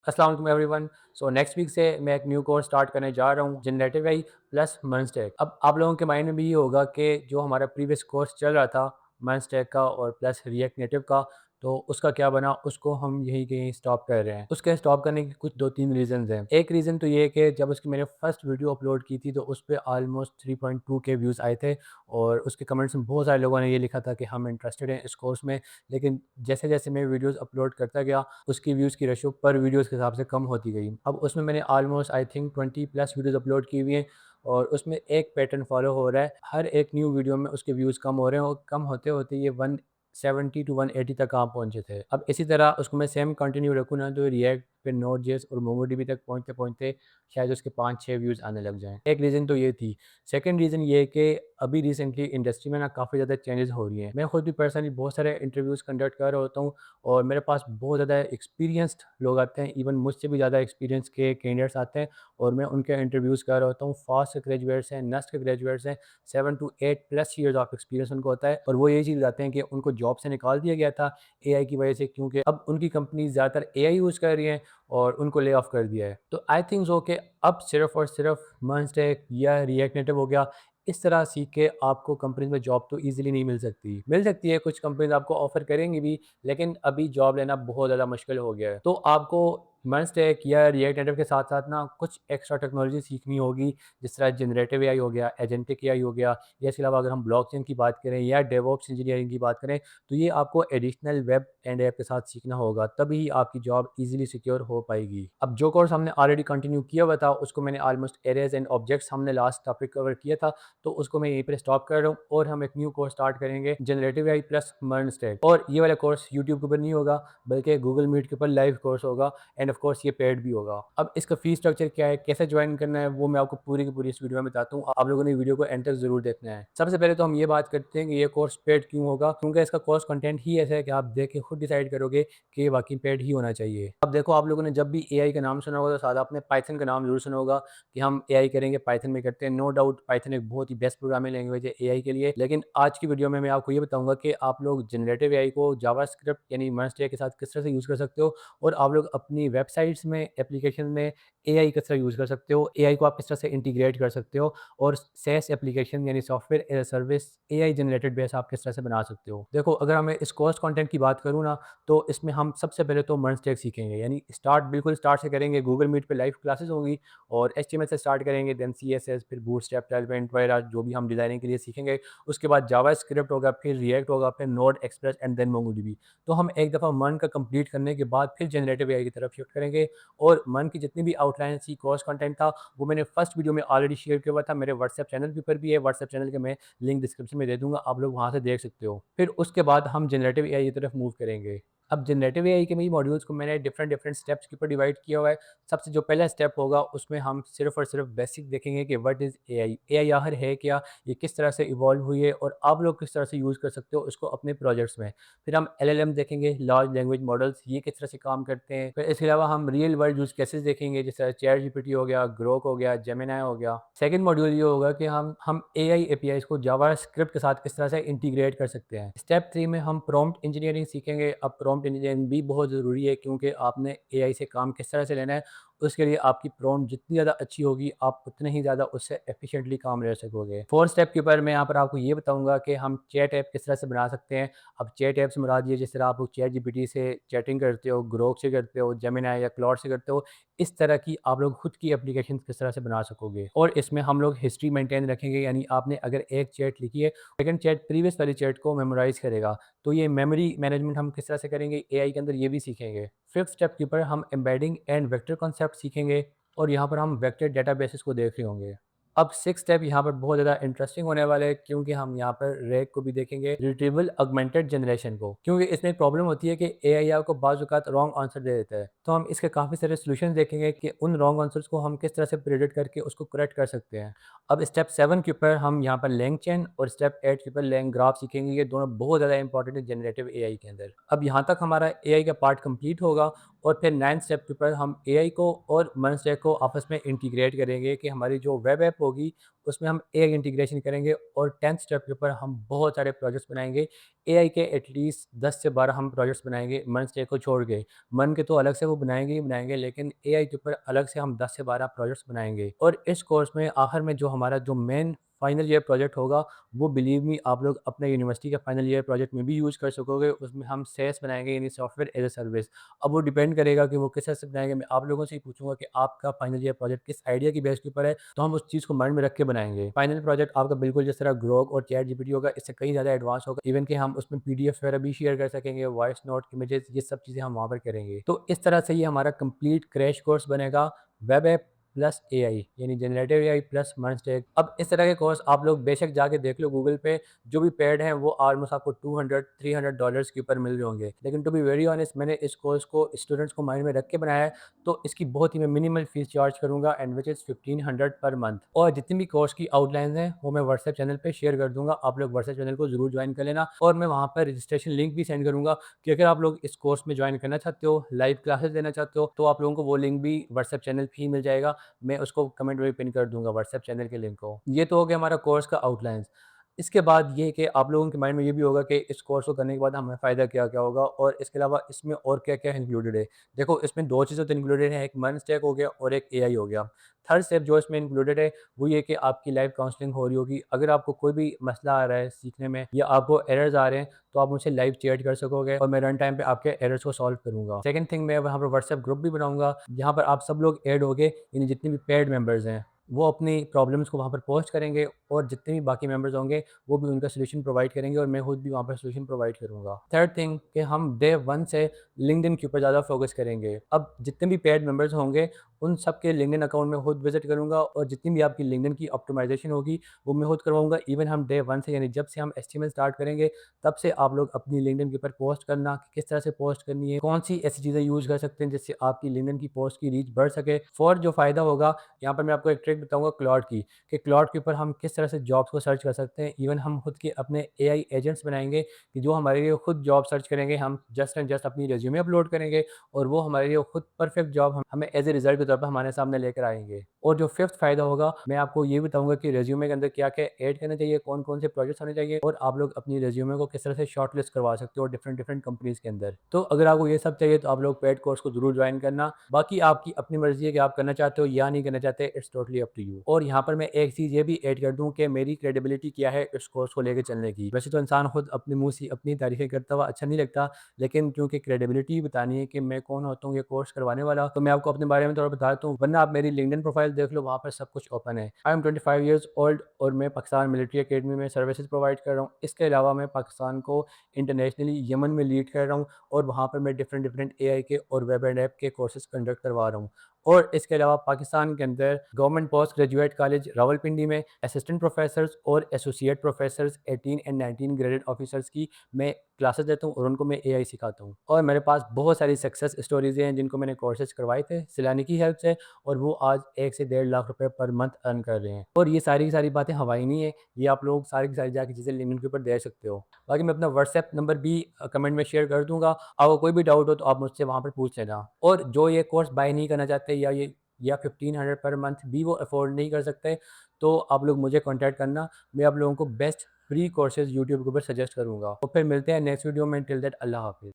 अस्सलाम वालेकुम everyone. So next week से मैं एक न्यू कोर्स स्टार्ट करने जा रहा हूँ, जनरेटिव एआई प्लस मर्नस्टैक। अब आप लोगों के माइंड में भी ये होगा कि जो हमारा प्रीवियस कोर्स चल रहा था मर्नस्टैक का और प्लस रिएक्ट नेटिव का, तो उसका क्या बना, उसको हम यहीं के यहीं स्टॉप कर रहे हैं। उसके स्टॉप करने के कुछ 2-3 रीज़न्स हैं। एक रीज़न तो ये है कि जब उसकी मैंने फर्स्ट वीडियो अपलोड की थी तो उस पे ऑलमोस्ट 3.2 के व्यूज़ आए थे और उसके कमेंट्स में बहुत सारे लोगों ने ये लिखा था कि हम इंटरेस्टेड हैं इस कोर्स में। लेकिन जैसे-जैसे मैं वीडियोज़ अपलोड करता गया उसकी व्यूज़ की रेशो पर वीडियोज़ के हिसाब से कम होती गई। अब उसमें मैंने almost I think 20 plus videos upload की हुई हैं और उसमें एक पैटर्न फ़ॉलो हो रहा है। हर एक न्यू वीडियो में उसके व्यूज़ कम हो रहे हैं और कम होते-होते ये 170 टू 180 तक कहाँ पहुँचे थे। अब इसी तरह उसको मैं सेम कंटिन्यू रखूँ ना तो रिएक्ट फिर नोड.जेएस और मोंगोडीबी तक पहुँचते-पहुँचते शायद उसके 5-6 व्यूज़ आने लग जाएँ। एक रीज़न तो ये थी। सेकंड रीज़न ये है कि अभी रिसेंटली इंडस्ट्री में ना काफ़ी ज़्यादा चेंजेज़ हो रही हैं। मैं खुद भी पर्सनली बहुत सारे इंटरव्यूज़ कंडक्ट कर रहा होता हूँ और मेरे पास बहुत ज़्यादा एक्सपीरियंस्ड लोग आते हैं, इवन मुझसे भी ज़्यादा एक्सपीरियंस के कैंडिडेट्स आते हैं और मैं उनके इंटरव्यूज़ कर रहा होता हूँ। फास्ट के ग्रेजुएट्स हैं, नस्ट के ग्रेजुएट्स हैं, 7 to 8 plus years of experience उनको होता है और वो यही चीज़ बताते हैं कि उनको जॉब से निकाल दिया गया था एआई की वजह से, क्योंकि अब उनकी कंपनी ज़्यादातर एआई यूज़ कर रही हैं और उनको ले ऑफ कर दिया है। तो आई थिंक सो कि अब सिर्फ़ और सिर्फ़ मर्नस्टैक या रिएक्ट नेटिव हो गया, इस तरह सीख के आपको कंपनीज़ में जॉब तो ईज़िली नहीं मिल सकती। मिल सकती है, कुछ कंपनीज़ आपको ऑफ़र करेंगी भी, लेकिन अभी जॉब लेना बहुत ज़्यादा मुश्किल हो गया है। तो आपको मर्नस्टैक या रिएक्ट नेटिव के साथ-साथ ना कुछ एक्स्ट्रा टेक्नोलॉजी सीखनी होगी, जिस तरह जनरेटिव एआई हो गया, एजेंटिक एआई हो गया, या इसके अलावा अगर हम ब्लॉकचेन की बात करें या डेवऑप्स इंजीनियरिंग की बात करें, तो ये आपको एडिशनल वेब एंड ऐप के साथ सीखना होगा, तभी आपकी जॉब ईज़िली सिक्योर हो पाएगी। अब जो कोर्स हमने ऑलरेडी कंटिन्यू किया हुआ था, उसको मैंने ऑलमोस्ट एरेज़ एंड ऑब्जेक्ट्स हमने लास्ट टॉपिक कवर किया था, तो उसको मैं यहीं पे स्टॉप कर रहा हूँ और हम एक न्यू कोर्स स्टार्ट करेंगे जनरेटिव एआई प्लस मर्नस्टैक। और ये वाला कोर्स यूट्यूब के ऊपर नहीं होगा, बल्कि गूगल मीट के ऊपर लाइव कोर्स होगा एंड ऑफ कोर्स ये पेड भी होगा। अब इसका फीस स्ट्रक्चर क्या है, कैसे ज्वाइन करना है, वो मैं आपको पूरी की पूरी इस वीडियो में बताता हूँ। आप लोगों ने वीडियो को एंड तक ज़रूर देखना है। सबसे पहले तो हम ये बात करते हैं कि ये कोर्स पेड क्यों होगा, क्योंकि इसका कोर्स कंटेंट ही ऐसा है कि आप देख के खुद डिसाइड करोगे कि ये वाकई पेड ही होना चाहिए। अब देखो, आप लोगों ने जब भी एआई का नाम सुना होगा तो साथ आपने पाइथन का नाम ज़रूर सुना होगा कि हम एआई करेंगे, पाइथन में करते हैं। नो डाउट पाइथन एक बहुत ही बेस्ट प्रोग्रामिंग लैंग्वेज है एआई के लिए। लेकिन आज की वीडियो में मैं आपको ये बताऊंगा कि आप लोग जनरेटिव एआई को जावास्क्रिप्ट यानी मर्नस्टैक के साथ किस तरह से यूज़ कर सकते हो और आप लोग अपनी वेबसाइट्स में, एप्लीकेशन में एआई किस तरह यूज़ कर सकते हो, एआई को आप किस तरह से इंटीग्रेट कर सकते हो और सैस एप्लीकेशन यानी software as a service AI generated base आप किस तरह से बना सकते हो। देखो, अगर हमें इस कोर्स कंटेंट की बात करूँ ना, तो इसमें हम सबसे पहले तो मर्नस्टैक सीखेंगे, यानी बिल्कुल स्टार्ट से करेंगे। गूगल मीट पे लाइव क्लासेस होंगी और एचटीएमएल से स्टार्ट करेंगे, देन सीएसएस, फिर बूटस्ट्रैप, टैलविंट वगैरह जो भी हम डिज़ाइनिंग के लिए सीखेंगे। उसके बाद जावास्क्रिप्ट होगा, फिर रिएक्ट होगा, फिर Node, Express and then MongoDB. तो हम एक दफ़ा मन का कंप्लीट करने के बाद फिर जनरेटिव एआई की तरफ शिफ्ट करेंगे और मन की जितनी भी आउटलाइन थी, कोर्स कंटेंट था, वो मैंने फर्स्ट वीडियो में ऑलरेडी शेयर किया हुआ था। मेरे व्हाट्सएप चैनल के ऊपर भी है, व्हाट्सएप चैनल का मैं लिंक डिस्क्रिप्शन में दे दूँगा, आप लोग वहाँ से देख सकते हो। फिर उसके बाद हम जनरेटिव एआई की तरफ मूव करेंगे। अब जनरेटिव एआई के भी मॉड्यूल्स को मैंने डिफरेंट डिफरेंट स्टेप्स के ऊपर डिवाइड किया हुआ है। सबसे जो पहला स्टेप होगा उसमें हम सिर्फ़ और सिर्फ बेसिक देखेंगे कि व्हाट इज़ एआई? एआई आखिर है क्या? ये किस तरह से इवॉल्व हुई है और आप लोग किस तरह से यूज़ कर सकते हो इसको अपने प्रोजेक्ट्स में। फिर हम एलएलएम देखेंगे, लार्ज लैंग्वेज मॉडल्स, ये किस तरह से काम करते हैं। फिर इसके अलावा हम रियल वर्ल्ड यूज़ केसेस देखेंगे, जैसे चैट जीपीटी हो गया, ग्रोक हो गया, जेमिनी हो गया। सेकंड मॉड्यूल ये होगा कि हम एआई एपीआईज़ को जावास्क्रिप्ट के साथ किस तरह से इंटीग्रेट कर सकते हैं। स्टेप 3 में हम प्रॉम्प्ट इंजीनियरिंग सीखेंगे। अब प्रॉम्प्ट इंजीनियरिंग भी बहुत ज़रूरी है, क्योंकि आपने एआई से काम किस तरह से लेना है, उसके लिए आपकी प्रॉम्प्ट जितनी ज़्यादा अच्छी होगी, आप उतने ही ज़्यादा उससे एफिशिएंटली काम ले सकोगे। फोर्थ स्टेप के ऊपर मैं यहाँ पर आपको ये बताऊँगा कि हम चैट ऐप किस तरह से बना सकते हैं। अब चैट ऐप से मुराद ये, जिस तरह आप लोग चैट जीपीटी से चैटिंग करते हो, ग्रोक से करते हो, जेमिनी या क्लॉड से करते हो, इस तरह की आप लोग खुद की एप्लीकेशंस किस तरह से बना सकोगे। और इसमें हम लोग हिस्ट्री मेंटेन रखेंगे, यानी आपने अगर एक चैट लिखी है, सेकंड चैट प्रीवियस वाली चैट को मेमोराइज़ करेगा। तो ये मेमोरी मैनेजमेंट हम किस तरह से करेंगे एआई के अंदर, ये भी सीखेंगे। फिफ्थ स्टेप के ऊपर हम एम्बेडिंग एंड वेक्टर कॉन्सेप्ट सीखेंगे और यहाँ पर हम वेक्टर डेटाबेसेस को देख रहे होंगे। अब सिक्स स्टेप यहाँ पर बहुत ज़्यादा इंटरेस्टिंग होने वाले हैं, क्योंकि हम यहाँ पर रैग को भी देखेंगे, रिट्रीवल ऑगमेंटेड जनरेशन को। क्योंकि इसमें एक प्रॉब्लम होती है कि एआई आपको बाज़ औक़ात रॉन्ग आंसर दे देता है। तो हम इसके काफ़ी सारे सॉल्यूशंस देखेंगे कि उन रॉन्ग आंसर्स को हम किस तरह से प्रेडिक्ट करके उसको करेक्ट कर सकते हैं। अब स्टेप 7 के ऊपर हम यहाँ पर लैंग चेन और स्टेप 8 के ऊपर लैंग ग्राफ सीखेंगे। ये दोनों बहुत ज़्यादा इंपॉर्टेंट है जनरेटिव एआई के अंदर। अब यहाँ तक हमारा एआई का पार्ट कंप्लीट होगा और फिर 9th स्टेप के ऊपर हम एआई को और मर्नस्टैक को आपस में इंटीग्रेट करेंगे कि हमारी जो वेब ऐप होगी उसमें हम एआई इंटीग्रेशन करेंगे और 10th स्टेप के ऊपर हम बहुत सारे प्रोजेक्ट्स बनाएँगे। एआई के एटलीस्ट 10 से 12 हम प्रोजेक्ट्स बनाएँगे मन स्टे को छोड़ के। मन के तो अलग से वो बनाएँगे ही बनाएँगे, लेकिन एआई के ऊपर अलग से हम 10 से 12 प्रोजेक्ट्स बनाएँगे। और इस कोर्स में आखिर में जो हमारा जो मेन फाइनल ईयर प्रोजेक्ट होगा, वो बिलीव मी आप लोग अपने यूनिवर्सिटी के फाइनल ईयर प्रोजेक्ट में भी यूज़ कर सकोगे। उसमें हम सेस बनाएँगे, यानी सॉफ्टवेयर एज़ अ सर्विस। अब वो डिपेंड करेगा कि वो किस तरह से बनाएँगे। मैं आप लोगों से ही पूछूँगा कि आपका फाइनल ईयर प्रोजेक्ट किस आइडिया की बेस के ऊपर है, तो हम उस चीज़ को माइंड में रख के बनाएँगे। फाइनल प्रोजेक्ट आपका बिल्कुल जिस तरह ग्रोक और चैट जीपीटी होगा, इससे कहीं ज़्यादा एडवांस होगा। इवन कि हम उसमें पीडीएफ वगैरह भी शेयर कर सकेंगे, वॉइस नोट, इमेजेस, ये सब चीज़ें हम वहाँ पर करेंगे। तो इस तरह से ये हमारा कंप्लीट क्रैश कोर्स बनेगा, वेब ऐप प्लस एआई, यानी जनरेटिव एआई प्लस मर्ज। अब इस तरह के कोर्स आप लोग बेशक जाके देख लो गूगल पे, जो भी पेड हैं वो ऑलमोस्ट आपको 200-300 डॉलर्स के ऊपर मिल रहे होंगे। लेकिन टू बी वेरी ऑनेस्ट, मैंने इस कोर्स को स्टूडेंट्स को माइंड में रख के बनाया है, तो इसकी बहुत ही मैं मिनिमल फीस चार्ज करूँगा, and which is 1500 per month. और जितनी भी कोर्स की आउटलाइंस हैं वो मैं व्हाट्सएप चैनल पे शेयर कर दूँगा, आप लोग व्हाट्सएप चैनल को ज़रूर ज्वाइन कर लेना। और मैं वहाँ पर रजिस्ट्रेशन लिंक भी सेंड करूँगा कि अगर आप लोग इस कोर्स में ज्वाइन करना चाहते हो, लाइव क्लासेस लेना चाहते हो, तो आप लोगों को वो लिंक भी व्हाट्सएप चैनल पे ही मिल जाएगा। मैं उसको कमेंट में भी पिन कर दूँगा व्हाट्सएप चैनल के लिंक को। ये तो हो गया हमारा कोर्स का आउटलाइन्स। इसके बाद ये कि आप लोगों के माइंड में ये भी होगा कि इस कोर्स को करने के बाद हमें फ़ायदा क्या-क्या होगा, और इसके अलावा इसमें और क्या-क्या इंक्लूडेड है। देखो, इसमें 2 चीज़ें तो इंक्लूडेड हैं, एक मन स्टैक हो गया और एक एआई हो गया। थर्ड स्टेप जो इसमें इंक्लूडेड है वो ये कि आपकी लाइव काउंसलिंग हो रही होगी। अगर आपको कोई भी मसला आ रहा है सीखने में, या आपको एरर्स आ रहे हैं, तो आप मुझसे लाइव चैट कर सकोगे और मैं रन टाइम पे आपके एरर्स को सॉल्व करूँगा। सेकंड थिंग, मैं वहाँ पर व्हाट्सएप ग्रुप भी बनाऊँगा, जहाँ पर आप सब लोग ऐड होगे, यानी जितने भी पेड मेंबर्स हैं, वो अपनी प्रॉब्लम्स को वहाँ पर पोस्ट करेंगे, और जितने भी बाकी मेंबर्स होंगे वो भी उनका सॉल्यूशन प्रोवाइड करेंगे, और मैं खुद भी वहाँ पर सॉल्यूशन प्रोवाइड करूँगा। थर्ड थिंग कि हम डे 1 से लिंक्डइन के ऊपर ज़्यादा फोकस करेंगे। अब जितने भी पेड मेंबर्स होंगे, उन सब के लिंक्डइन अकाउंट में खुद विज़िट करूँगा, और जितनी भी आपकी लिंक्डइन की ऑप्टिमाइज़ेशन होगी वो मैं खुद करवाऊँगा। इवन हम डे 1 से, यानी जब से हम एचटीएमएल स्टार्ट करेंगे, तब से आप लोग अपनी लिंक्डइन के ऊपर पोस्ट करना कि किस तरह से पोस्ट करनी है, कौन सी ऐसी चीज़ें यूज़ कर सकते हैं जिससे आपकी लिंक्डइन की पोस्ट की रीच बढ़ सके। और जो फ़ायदा होगा, यहाँ पर मैं आपको एक ट्रिक बताऊँगा क्लॉड की, कि क्लॉड के ऊपर हम किस तरह से जॉब्स को सर्च कर सकते हैं। इवन हम खुद के अपने एआई एजेंट्स बनाएँगे कि जो हमारे लिए खुद जॉब सर्च करेंगे। हम जस्ट एंड जस्ट अपनी रिज्यूमे अपलोड करेंगे, और वो हमारे लिए खुद परफेक्ट जॉब हमें एज़ ए रिज़ल्ट के तौर पर हमारे सामने लेकर आएँगे। और जो फिफ्थ फ़ायदा होगा, मैं आपको ये भी बताऊँगा कि रिज्यूमे के अंदर क्या-क्या ऐड करना चाहिए, कौन-कौन से प्रोजेक्ट्स होने चाहिए, और आप लोग अपनी रिज्यूमे को किस तरह से शॉर्टलिस्ट करवा सकते हो डिफरेंट-डिफरेंट कंपनीज़ के अंदर। तो अगर आपको ये सब चाहिए, तो आप लोग पेड कोर्स को ज़रूर जॉइन करना। बाकी आपकी अपनी मर्ज़ी है कि आप करना चाहते हो या नहीं करना चाहते, it's totally up to you. और यहाँ पर मैं एक चीज़ ये भी ऐड कर दूँ कि मेरी क्रेडिबिलिटी क्या है इस कोर्स को लेके चलने की। वैसे तो इंसान खुद अपने मुँह से अपनी तारीफ़ें करता हुआ अच्छा नहीं लगता, लेकिन क्योंकि क्रेडिबिलिटी बतानी है कि मैं कौन होता हूँ ये कोर्स करवाने वाला, तो मैं आपको अपने बारे में थोड़ा बता देता हूँ, वरना आप मेरी लिंक्डइन प्रोफाइल देख लो, वहाँ पर सब कुछ ओपन है। आई एम 25 ईयर्स ओल्ड, और मैं पाकिस्तान मिलिट्री अकेडमी में सर्विसेज प्रोवाइड कर रहा हूँ। इसके अलावा मैं पाकिस्तान को इंटरनेशनली यमन में लीड कर रहा हूँ, और वहाँ पर मैं डिफरेंट डिफरेंट एआई के और वेब एंड ऐप के कोर्सेज कंडक्ट करवा रहा हूँ। और इसके अलावा पाकिस्तान के अंदर government post graduate college Rawalpindi में असिस्टेंट प्रोफेसर्स और associate professors 18 and 19 graded officers की मैं क्लासेस देता हूँ, और उनको मैं एआई सिखाता हूँ। और मेरे पास बहुत सारी सक्सेस स्टोरीज़ हैं जिनको मैंने कोर्सेज करवाए थे सिलानी की हेल्प से, और वो आज 1 से 1.5 लाख रुपए पर मंथ अर्न कर रहे हैं। और ये सारी की सारी बातें हवाई नहीं है, ये आप लोग सारी की सारी जाके चीज़ें लिंक्डइन के ऊपर देख सकते हो। बाकी मैं अपना व्हाट्सएप नंबर भी कमेंट में शेयर कर दूँगा। आपको कोई भी डाउट हो तो आप मुझसे वहाँ पर पूछ लेना। और जो ये कोर्स बाय नहीं करना चाहते, या 1500 पर मंथ भी वो अफ़ोर्ड नहीं कर सकते, तो आप लोग मुझे कॉन्टैक्ट करना। मैं आप लोगों को बेस्ट फ्री कोर्सेज़ यूट्यूब के ऊपर सजेस्ट करूँगा। तो फिर मिलते हैं नेक्स्ट वीडियो में। टिल दैट, अल्लाह हाफ़िज़।